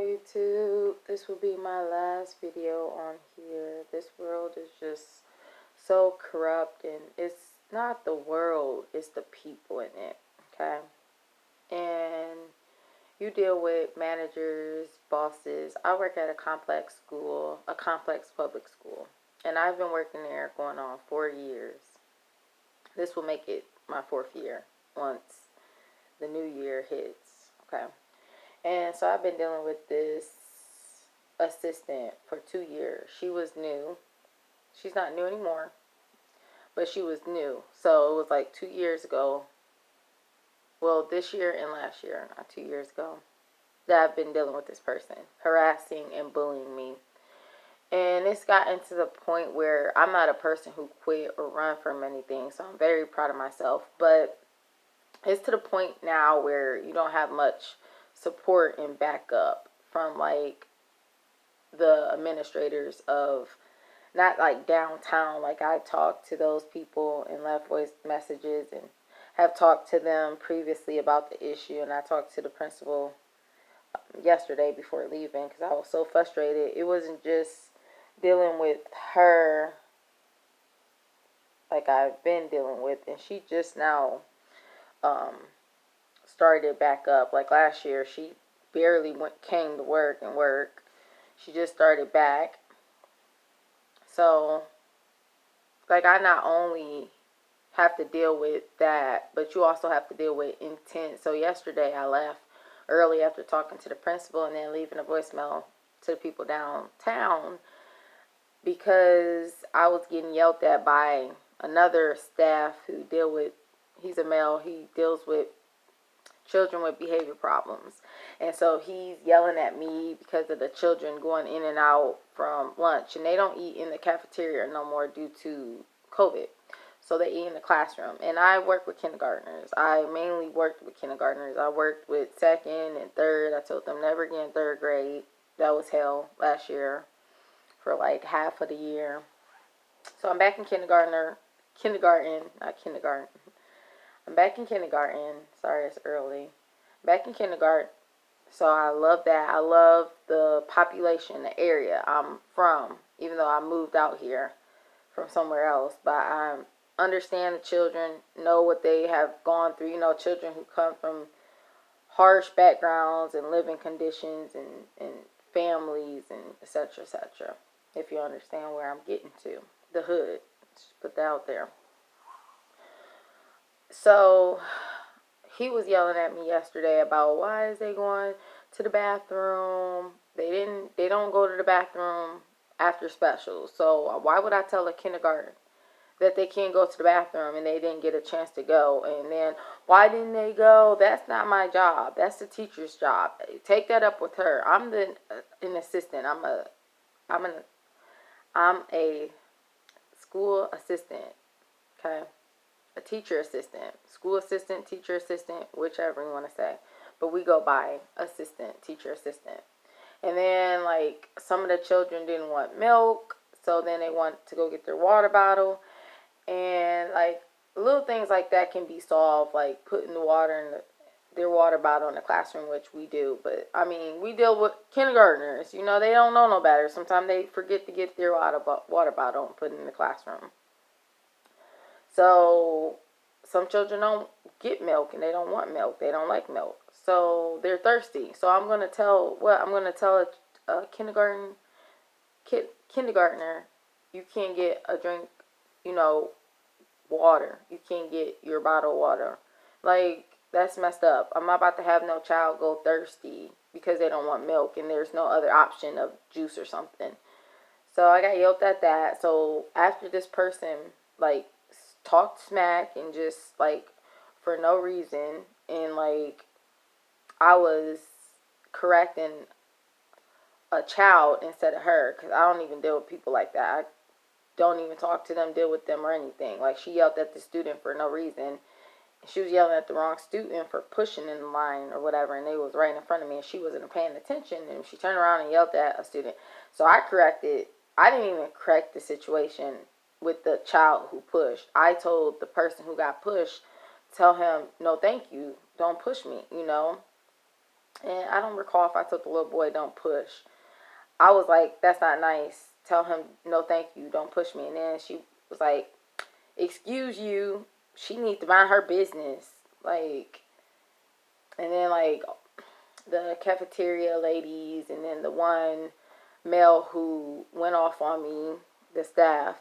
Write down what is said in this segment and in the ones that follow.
YouTube. This will be my last video on here. This world is just so corrupt, and it's not the world, it's the people in it, okay? And you deal with managers, bosses. I work at a complex school, a complex public school, and I've been working there going on 4 years. This will make it my 4th year once the new year hits, okay? And so I've been dealing with this assistant for 2 years. She was new. She's not new anymore, but she was new. So it was like 2 years ago. Well, this year and last year, not 2 years ago, that I've been dealing with this person, harassing and bullying me. And it's gotten to the point where I'm not a person who quit or run from anything, so I'm very proud of myself. But it's to the point now where you don't have much support and backup from like the administrators of, not like downtown. Like I talked to those people and left voice messages and have talked to them previously about the issue, and I talked to the principal yesterday before leaving because I was so frustrated. It wasn't just dealing with her like I've been dealing with, and she just now started back up. Like last year, she barely came to work. She just started back. So, like, I not only have to deal with that, but you also have to deal with intent. So yesterday, I left early after talking to the principal and then leaving a voicemail to the people downtown because I was getting yelled at by another staff who deal with, he's a male, he deals with children with behavior problems. And so he's yelling at me because of the children going in and out from lunch. And they don't eat in the cafeteria no more due to COVID. So they eat in the classroom. And I work with kindergartners. I mainly worked with kindergartners. I worked with 2nd and 3rd. I told them never again 3rd grade. That was hell last year for like half of the year. So I'm back in kindergarten. I'm back in kindergarten. Sorry, it's early. Back in kindergarten. So I love that. I love the population, the area I'm from, even though I moved out here from somewhere else. But I understand the children, know what they have gone through. You know, children who come from harsh backgrounds and living conditions and families and etc., etc. If you understand where I'm getting to. The hood. Just put that out there. So he was yelling at me yesterday about why is they going to the bathroom. They don't go to the bathroom after specials. So why would I tell a kindergarten that they can't go to the bathroom and they didn't get a chance to go? And then why didn't they go? That's not my job. That's the teacher's job. Take that up with her. I'm an assistant. I'm a school assistant. Okay. A teacher assistant, school assistant, teacher assistant, whichever you want to say. But we go by assistant, teacher assistant. And then, like, some of the children didn't want milk, so then they want to go get their water bottle. And, like, little things like that can be solved, like putting the water in their water bottle in the classroom, which we do. But, I mean, we deal with kindergartners. You know, they don't know no better. Sometimes they forget to get their water bottle and put it in the classroom. So some children don't get milk and they don't want milk. They don't like milk. So they're thirsty. So I'm going to tell a kindergartner, you can't get a drink, water. You can't get your bottled water. Like, that's messed up. I'm not about to have no child go thirsty because they don't want milk and there's no other option of juice or something. So I got yelled at that. So after this person, like, talked smack and just, like, for no reason, and, like, I was correcting a child instead of her, because I don't even deal with people like that. I don't even talk to them, deal with them, or anything. Like, she yelled at the student for no reason. She was yelling at the wrong student for pushing in the line or whatever, and they was right in front of me, and she wasn't paying attention, and she turned around and yelled at a student. So I corrected. I didn't even correct the situation with the child who pushed. I told the person who got pushed, tell him, no thank you, don't push me, And I don't recall if I told the little boy, don't push. I was like, that's not nice. Tell him, no, thank you. Don't push me. And then she was like, excuse you. She needs to mind her business. Like, and then, like, the cafeteria ladies, and then the one male who went off on me, the staff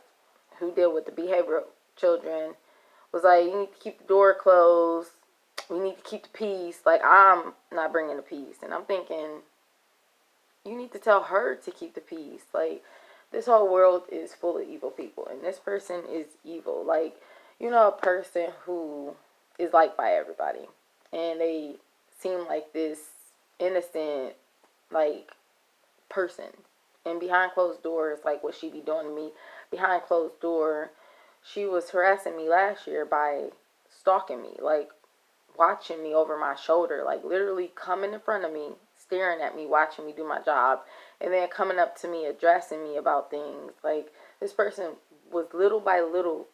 who deal with the behavioral children, was like, you need to keep the door closed. We need to keep the peace. Like, I'm not bringing the peace. And I'm thinking, you need to tell her to keep the peace. Like, this whole world is full of evil people, and this person is evil. Like, you know, a person who is liked by everybody, and they seem like this innocent, like, person. And behind closed doors, like what she be doing to me, behind closed door, she was harassing me last year by stalking me, like watching me over my shoulder, like literally coming in front of me, staring at me, watching me do my job, and then coming up to me, addressing me about things. Like, this person was little by little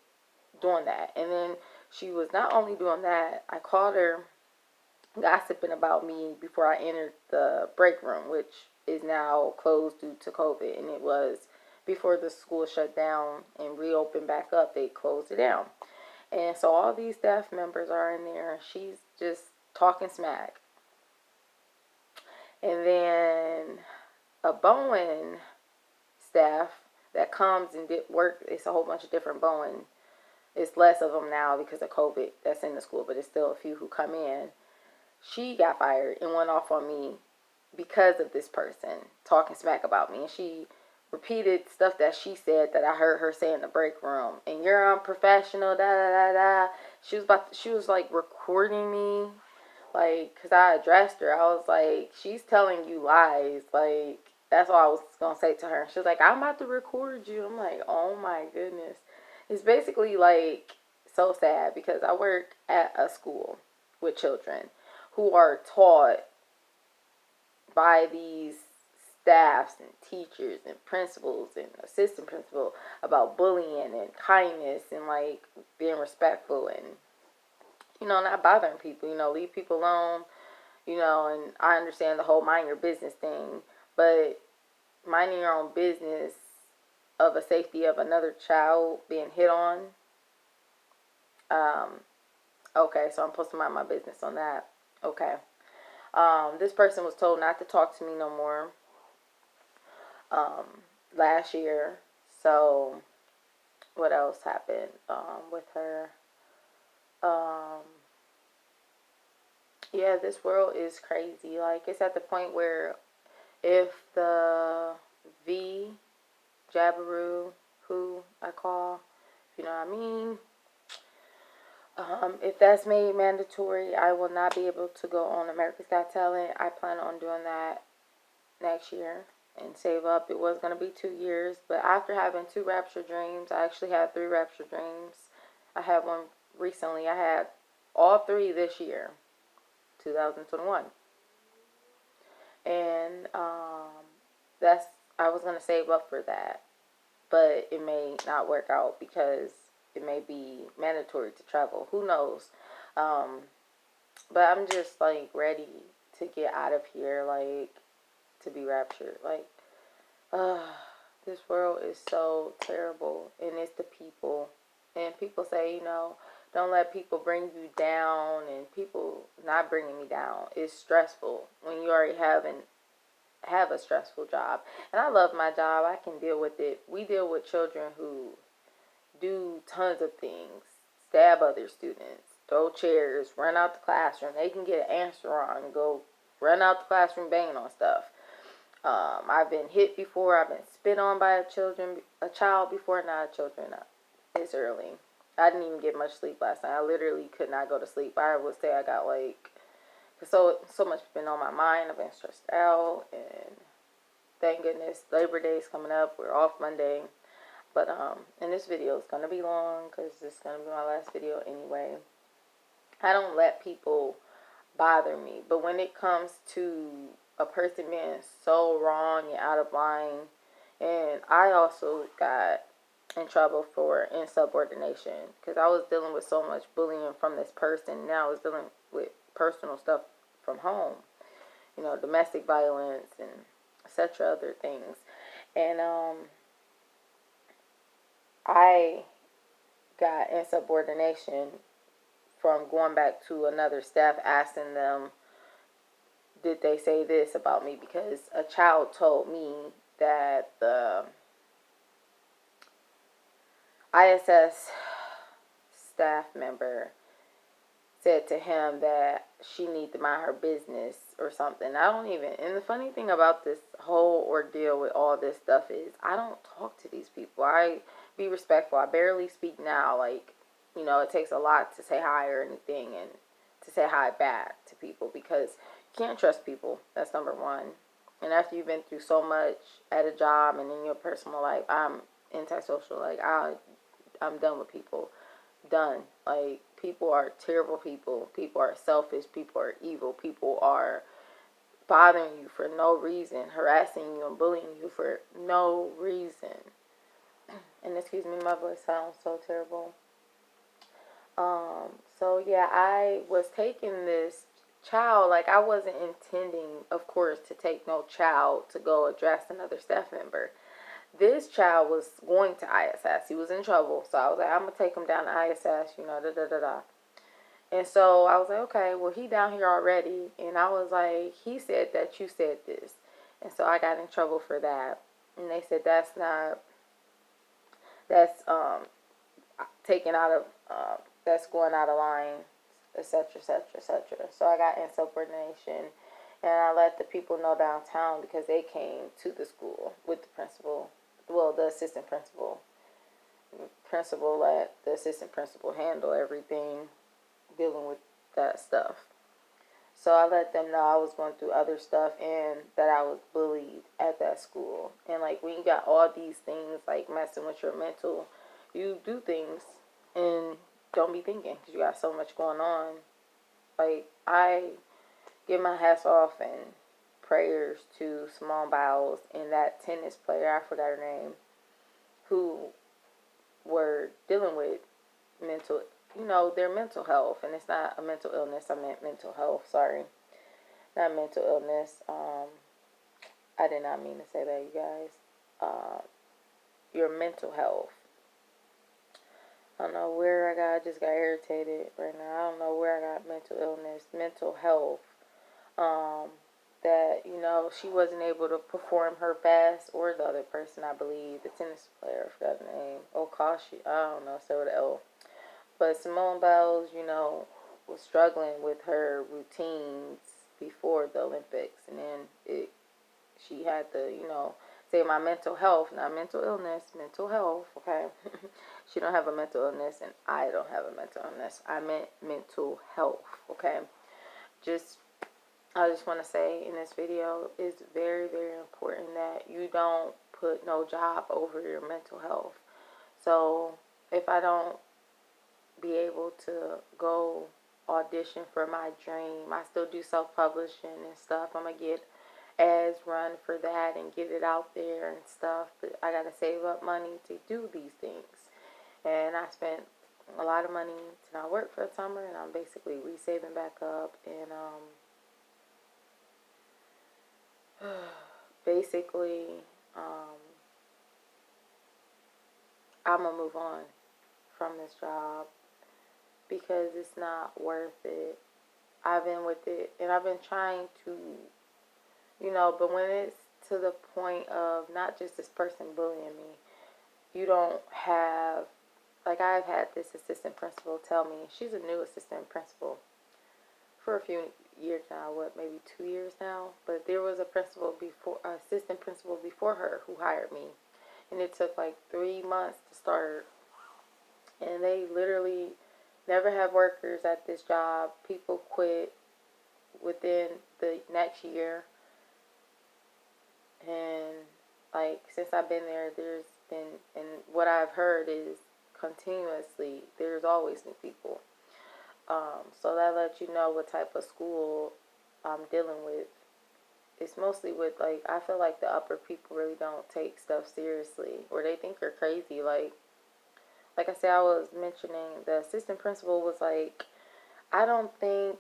doing that. And then she was not only doing that, I called her gossiping about me before I entered the break room, which is now closed due to COVID. And it was before the school shut down and reopened back up, they closed it down. And so all these staff members are in there, and she's just talking smack. And then a Bowen staff that comes and did work, it's a whole bunch of different Bowen. It's less of them now because of COVID that's in the school, but it's still a few who come in. She got fired and went off on me because of this person talking smack about me. And she repeated stuff that she said that I heard her say in the break room. And you're unprofessional, da da da da. She was like recording me, like, because I addressed her. I was like, she's telling you lies. Like, that's all I was going to say to her. And she was like, I'm about to record you. I'm like, oh my goodness. It's basically like so sad because I work at a school with children who are taught by these staffs and teachers and principals and assistant principal about bullying and kindness and like being respectful and, you know, not bothering people, you know, leave people alone, you know. And I understand the whole mind your business thing, but minding your own business of a safety of another child being hit on, okay, so I'm supposed to mind my business on that. Okay. This person was told not to talk to me no more last year. So what else happened with her? Yeah, this world is crazy. Like, it's at the point where if the V Jabberoo, who I call, you know what I mean, if that's made mandatory, I will not be able to go on America's Got Talent. I plan on doing that next year and save up. It was going to be 2 years, but after having 2 rapture dreams, I actually had 3 rapture dreams. I had one recently. I had all 3 this year, 2021. And that's, I was going to save up for that, but it may not work out because it may be mandatory to travel. Who knows? But I'm just like ready to get out of here, like to be raptured. Like, this world is so terrible, and it's the people. And people say, you know, don't let people bring you down, and people not bringing me down. It's stressful when you already have a stressful job. And I love my job. I can deal with it. We deal with children who do tons of things, stab other students, throw chairs, run out the classroom. They can get an answer wrong and go run out the classroom banging on stuff. I've been hit before. I've been spit on by a child before. Not children. It's early. I didn't even get much sleep last night. I literally could not go to sleep. I would say I got like, so much been on my mind. I've been stressed out, and thank goodness Labor Day is coming up. We're off Monday. But, and this video is going to be long because this is going to be my last video anyway. I don't let people bother me. But when it comes to a person being so wrong and out of line, and I also got in trouble for insubordination because I was dealing with so much bullying from this person. Now I was dealing with personal stuff from home. you know, domestic violence and etc. other things. And I got insubordination from going back to another staff asking them, did they say this about me? Because a child told me that the ISS staff member said to him that she needs to mind her business or something. I don't even, and the funny thing about this whole ordeal with all this stuff is I don't talk to these people. I be respectful. I barely speak now. Like, you know, it takes a lot to say hi or anything, and to say hi back to people, because you can't trust people. That's number one. And after you've been through so much at a job and in your personal life, I'm antisocial. Like, I'm done with people. Done. Like, people are terrible people. People are selfish. People are evil. People are bothering you for no reason, harassing you and bullying you for no reason. And excuse me, my voice sounds so terrible. So yeah, I was taking this child, like I wasn't intending, of course, to take no child to go address another staff member. This child was going to ISS. He was in trouble. So I was like, I'm going to take him down to ISS, you know, da da da da. And so I was like, okay, well, he down here already. And I was like, he said that you said this. And so I got in trouble for that. And they said that's not, that's taken out of, that's going out of line, etc., etc., etc. So I got insubordination. And I let the people know downtown, because they came to the school with the principal. Well, the assistant principal. The principal let the assistant principal handle everything dealing with that stuff. So I let them know I was going through other stuff and that I was bullied at that school. And like, when you got all these things like messing with your mental, you do things and don't be thinking, because you got so much going on. Like, I give my hats off and prayers to Simone Biles and that tennis player, I forgot her name, who were dealing with mental, you know, their mental health. And it's not a mental illness, I meant mental health, sorry. Not mental illness. I did not mean to say that, you guys. Your mental health. I don't know where I just got irritated right now. I don't know where I got mental illness, mental health. That, you know, she wasn't able to perform her best, or the other person, I believe, the tennis player, I forgot the name, Okashi, I don't know, so with L. But Simone Biles, you know, was struggling with her routines before the Olympics, and then she had to, you know, say my mental health, not mental illness, mental health, okay? She don't have a mental illness, and I don't have a mental illness. I meant mental health, okay? I just want to say in this video, it's very, very important that you don't put no job over your mental health. So if I don't be able to go audition for my dream, I still do self-publishing and stuff. I'm going to get ads run for that and get it out there and stuff. But I got to save up money to do these things. And I spent a lot of money to not work for the summer, and I'm basically re-saving back up. And basically, I'm going to move on from this job because it's not worth it. I've been with it, and I've been trying to, you know, but when it's to the point of not just this person bullying me, you don't have, like, I've had this assistant principal tell me, she's a new assistant principal for a few years now, maybe 2 years now, but there was a assistant principal before her who hired me, and it took like 3 months to start, and they literally never have workers at this job. People quit within the next year, and like, since I've been there, there's been, and what I've heard is continuously, there's always new people. So that lets you know what type of school I'm dealing with. It's mostly with, like, I feel like the upper people really don't take stuff seriously, or they think you're crazy. Like I said, I was mentioning, the assistant principal was like, I don't think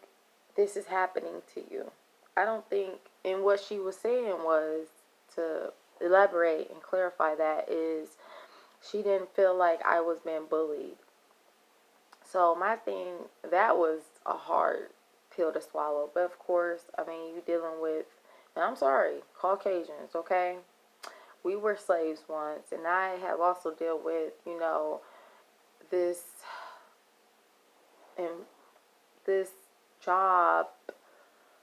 this is happening to you. I don't think, and what she was saying was, to elaborate and clarify that, is she didn't feel like I was being bullied. So my thing, that was a hard pill to swallow. But of course, I mean, you dealing with, and I'm sorry, Caucasians, okay? We were slaves once, and I have also dealt with, this and this job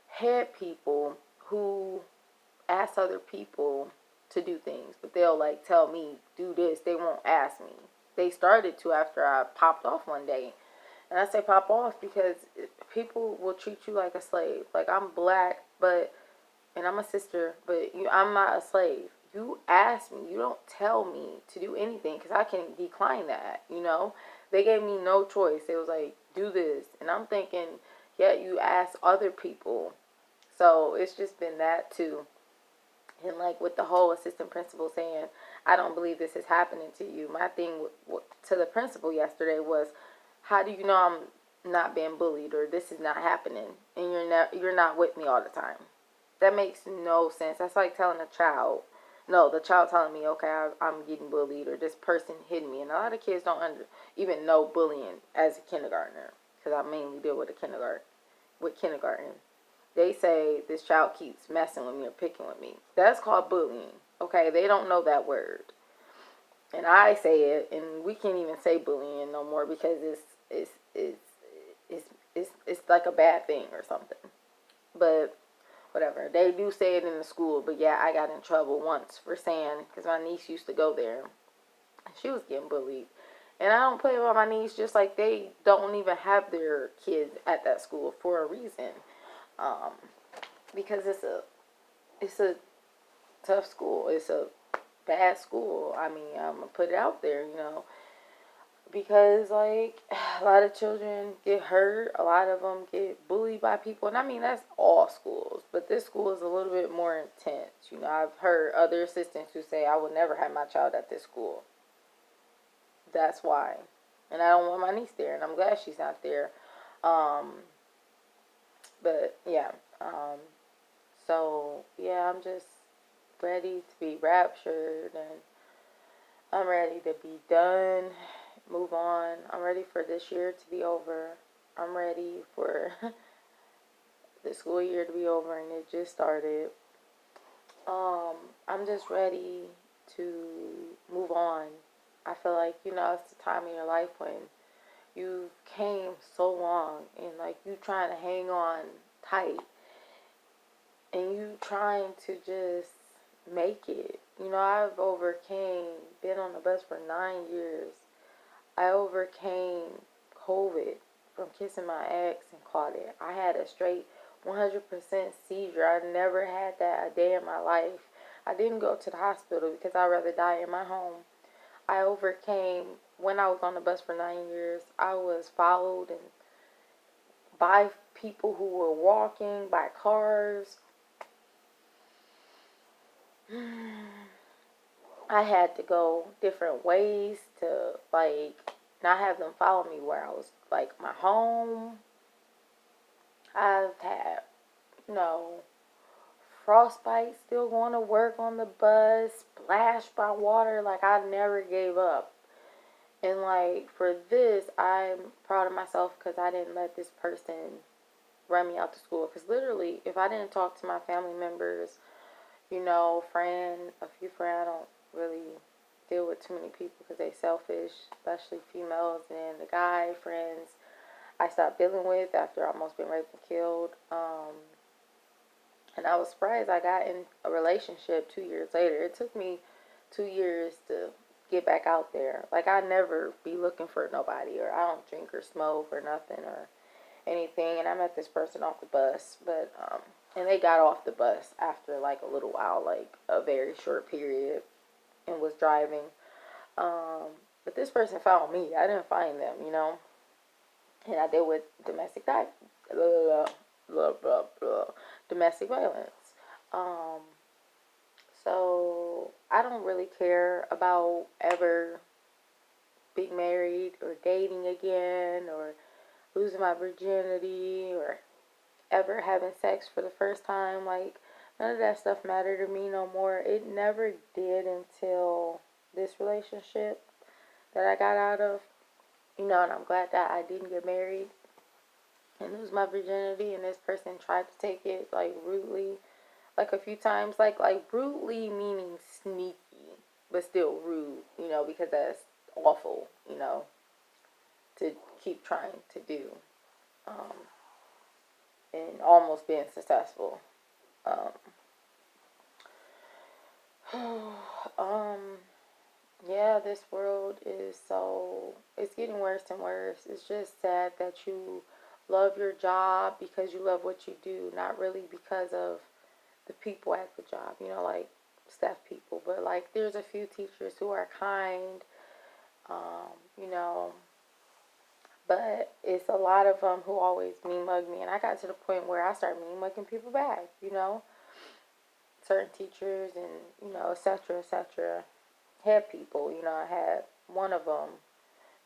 had people who ask other people to do things, but they'll like tell me, do this. They won't ask me. They started to after I popped off one day. And I say pop off because people will treat you like a slave. Like, I'm black, and I'm a sister, but I'm not a slave. You ask me. You don't tell me to do anything because I can decline that. They gave me no choice. It was like, do this. And I'm thinking, yeah, you ask other people. So it's just been that too. And like with the whole assistant principal saying, I don't believe this is happening to you. My thing to the principal yesterday was, how do you know I'm not being bullied or this is not happening and you're not with me all the time? That makes no sense. That's like telling a child, no, the child telling me, okay, I'm getting bullied or this person hit me. And a lot of kids don't even know bullying as a kindergartner, because I mainly deal with kindergarten. They say this child keeps messing with me or picking with me. That's called bullying. Okay, they don't know that word, and I say it, and we can't even say bullying no more because it's like a bad thing or something. But whatever, they do say it in the school. But yeah, I got in trouble once for saying, because my niece used to go there, and she was getting bullied. And I don't play with my niece, just like they don't even have their kids at that school for a reason. Um, because it's a tough school. It's a bad school. I mean, I'm gonna put it out there. Because like a lot of children get hurt, a lot of them get bullied by people, and I mean that's all schools, but this school is a little bit more intense. I've heard other assistants who say I would never have my child at this school. That's why, and I don't want my niece there, and I'm glad she's not there. Um, but yeah, so yeah, I'm just ready to be raptured, and I'm ready to be done, move on. I'm ready for this year to be over. I'm ready for the school year to be over, and it just started. I'm just ready to move on. I feel like, it's the time in your life when you came so long and like you trying to hang on tight and you trying to just make it. I've been on the bus for 9 years. I overcame COVID from kissing my ex and caught it. I had a straight 100% seizure. I never had that a day in my life. I didn't go to the hospital because I'd rather die in my home. I overcame, when I was on the bus for 9 years, I was followed and by people who were walking, by cars. I had to go different ways to like not have them follow me where I was, like my home. I've had, you know, frostbite, still going to work on the bus, splashed by water. Like, I never gave up. And like for this, I'm proud of myself because I didn't let this person run me out to school. Because literally, if I didn't talk to my family members, a few friends, I don't really deal with too many people because they selfish, especially females. And the guy friends I stopped dealing with after almost being raped and killed. And I was surprised I got in a relationship 2 years later. It took me 2 years to get back out there. Like, I never be looking for nobody, or I don't drink or smoke or nothing or anything. And I met this person off the bus, and they got off the bus after like a little while, like a very short period, and was driving. But this person found me. I didn't find them. And I deal with blah, blah, blah, blah, domestic violence. Um, so I don't really care about ever being married or dating again or losing my virginity or ever having sex for the first time. Like, none of that stuff mattered to me no more. It never did until this relationship that I got out of. You know, and I'm glad that I didn't get married and lose my virginity. And this person tried to take it like rudely, like a few times, like rudely meaning sneaky, but still rude. You know, because that's awful. You know, to keep trying to do, um, and almost being successful. Um, um, yeah, this world is so, it's getting worse and worse. It's just sad that you love your job because you love what you do, not really because of the people at the job, you know, like staff people. But like, there's a few teachers who are kind, you know, but it's a lot of them who always mean mug me. And I got to the point where I started mean mugging people back, you know, certain teachers and, you know, etc., etc. Head people, you know, I had one of them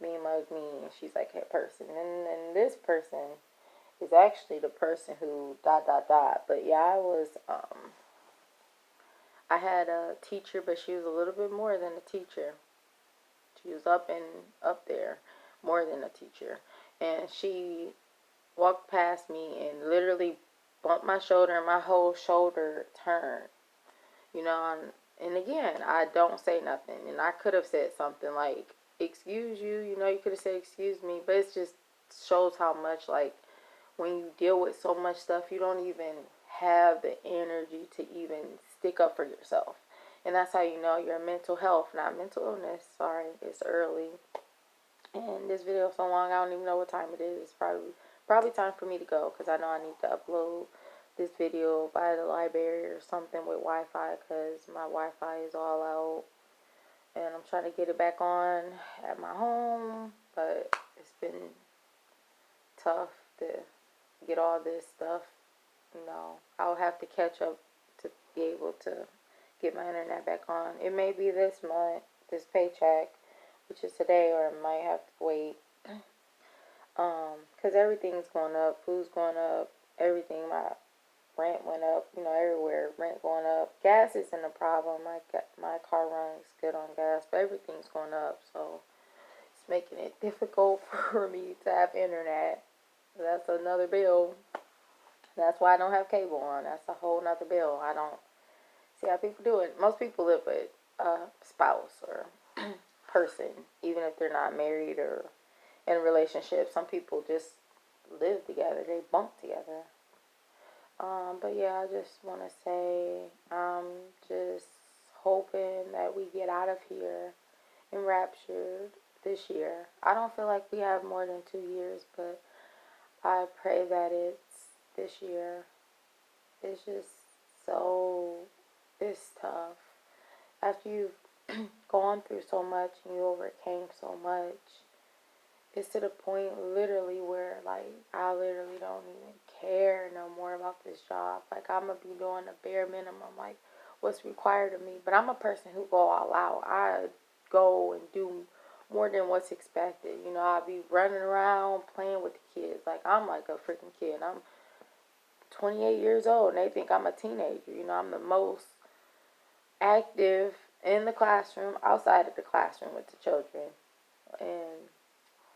mean mug me, and she's like, head person. And this person is actually the person who dot dot dot. But yeah, I had a teacher, but she was a little bit more than a teacher. She was up there, more than a teacher. And she walked past me and literally bumped my shoulder, and my whole shoulder turned. You know, and again, I don't say nothing. And I could have said something like, excuse you, you know, you could have said, excuse me. But it just shows how much, like, when you deal with so much stuff, you don't even have the energy to even stick up for yourself. And that's how you know your mental health, not mental illness. Sorry, it's early. And this video is so long, I don't even know what time it is. It's probably time for me to go, because I know I need to upload this video by the library or something with Wi-Fi, because my Wi-Fi is all out. And I'm trying to get it back on at my home, but it's been tough to get all this stuff. You know, I'll have to catch up to be able to get my internet back on. It may be this month, this paycheck, which is today, or I might have to wait. Because everything's going up, food's going up, everything. My rent went up, you know, everywhere. Rent going up. Gas isn't a problem. My car runs good on gas, but everything's going up, so it's making it difficult for me to have internet. That's another bill. That's why I don't have cable on. That's a whole nother bill. I don't see how people do it. Most people live with a spouse or person, even if they're not married or in a relationship. Some people just live together. They bunk together. But yeah, I just want to say I'm just hoping that we get out of here and raptured this year. I don't feel like we have more than 2 years, but I pray that it's this year. It's just so, it's tough. After you've gone through so much and you overcame so much, it's to the point literally where, like, I literally don't even care no more about this job. Like, I'm going to be doing the bare minimum, like, what's required of me. But I'm a person who go all out. I go and do more than what's expected. You know, I'll be running around playing with the kids. Like, I'm like a freaking kid. I'm 28 years old, and they think I'm a teenager. You know, I'm the most active in the classroom, outside of the classroom with the children. And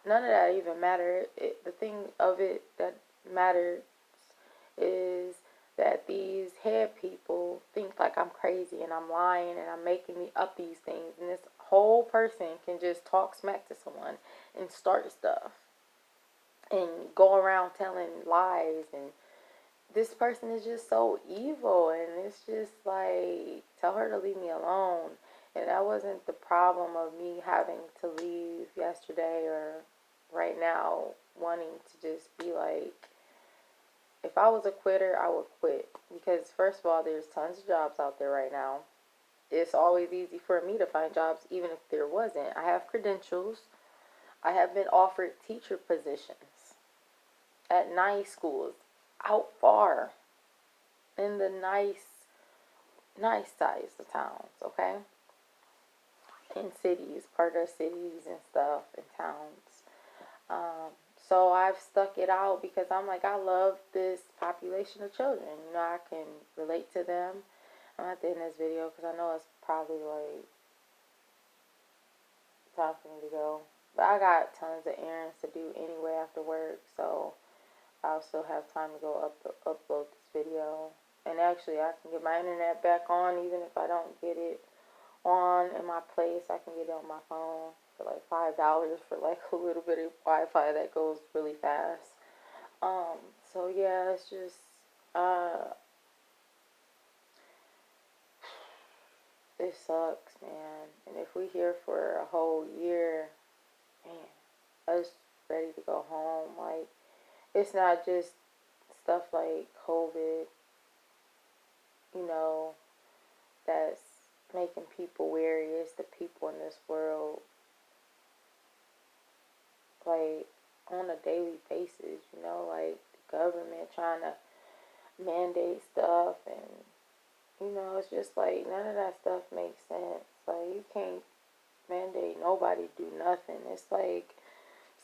none of that even mattered. The thing of it that matters is that these head people think like I'm crazy and I'm lying and I'm making up these things. And this whole person can just talk smack to someone and start stuff and go around telling lies. And this person is just so evil. And it's just like, tell her to leave me alone. And that wasn't the problem of me having to leave yesterday or right now, wanting to just be like, if I was a quitter, I would quit. Because first of all, there's tons of jobs out there right now. It's always easy for me to find jobs, even if there wasn't. I have credentials. I have been offered teacher positions at nice schools, out far, in the nice size of towns, okay? In cities, part of cities and stuff, and towns. So I've stuck it out because I'm like, I love this population of children. You know, I can relate to them. I'm at the end of this video because I know it's probably like time for me to go. But I got tons of errands to do anyway after work, so I'll still have time to go upload this video. And actually, I can get my internet back on even if I don't get it on in my place. I can get it on my phone for like $5 for like a little bit of Wi-Fi that goes really fast. So yeah, it's just it sucks, man. And if we here for a whole year, man, us ready to go home. Like, it's not just stuff like COVID, you know, that's making people weary. It's the people in this world, like, on a daily basis, you know, like the government trying to mandate stuff, and, you know, it's just like none of that stuff makes sense. Like, you can't mandate nobody do nothing. It's like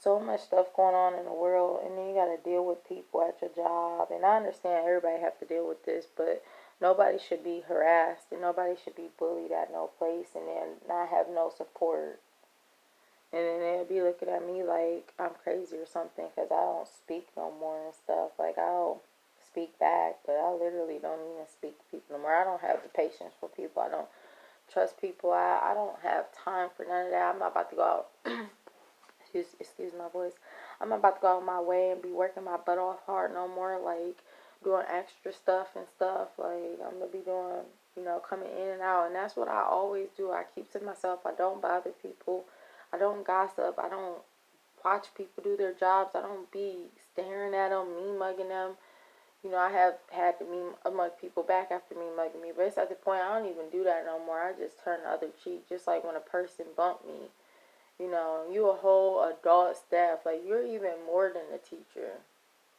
so much stuff going on in the world, and then you got to deal with people at your job. And I understand everybody have to deal with this, but nobody should be harassed and nobody should be bullied at no place and then not have no support. And then they'll be looking at me like I'm crazy or something because I don't speak no more and stuff. Like, I'll speak back, but I literally don't even speak to people no more. I don't have the patience for people. I don't trust people. I don't have time for none of that. I'm not about to go out. excuse my voice. I'm about to go out my way and be working my butt off hard no more. Like, doing extra stuff and stuff. Like, I'm going to be doing, you know, coming in and out. And that's what I always do. I keep to myself. I don't bother people. I don't gossip. I don't watch people do their jobs. I don't be staring at them, me mugging them. You know, I have had to mug people back after me mugging me. But it's at the point I don't even do that no more. I just turn the other cheek. Just like when a person bumped me. You know, you a whole adult staff. Like, you're even more than a teacher.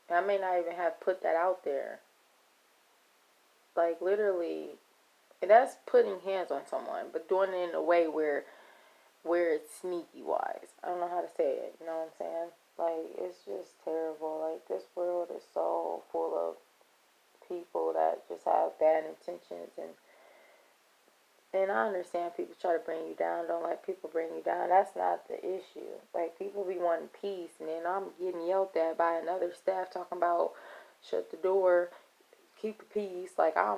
And I may not even have put that out there. Like, literally, and that's putting hands on someone, but doing it in a way where it's sneaky wise. I don't know how to say it. You know what I'm saying? Like, it's just terrible. Like, this world is so full of people that just have bad intentions, and I understand people try to bring you down. Don't let people bring you down. That's not the issue. Like, people be wanting peace, and then I'm getting yelled at by another staff talking about shut the door, keep the peace. Like I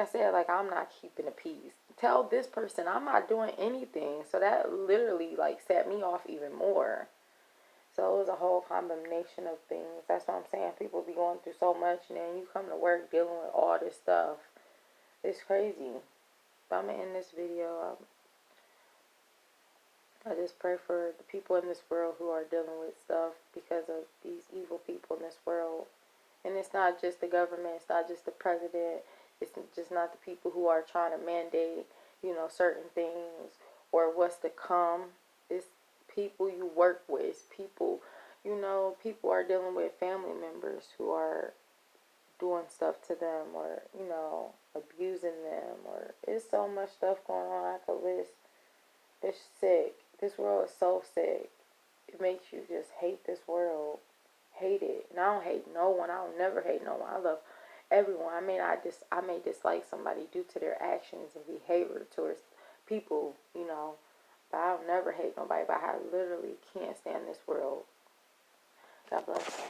said, like, I'm not keeping the peace. Tell this person I'm not doing anything. So that literally, like, set me off even more. So it was a whole combination of things. That's what I'm saying. People be going through so much, and then you come to work dealing with all this stuff. It's crazy. But I'm going to end this video. I just pray for the people in this world who are dealing with stuff because of these evil people in this world. And it's not just the government. It's not just the president. It's just not the people who are trying to mandate, you know, certain things or what's to come. It's people you work with. It's people, you know, people are dealing with family members who are doing stuff to them or, you know, abusing them. Or it's so much stuff going on. I could list. It's sick. This world is so sick. It makes you just hate this world. Hate it. And I don't hate no one. I'll never hate no one. I love everyone. I may dislike somebody due to their actions and behavior towards people, you know. But I'll never hate nobody. But I literally can't stand this world. God bless.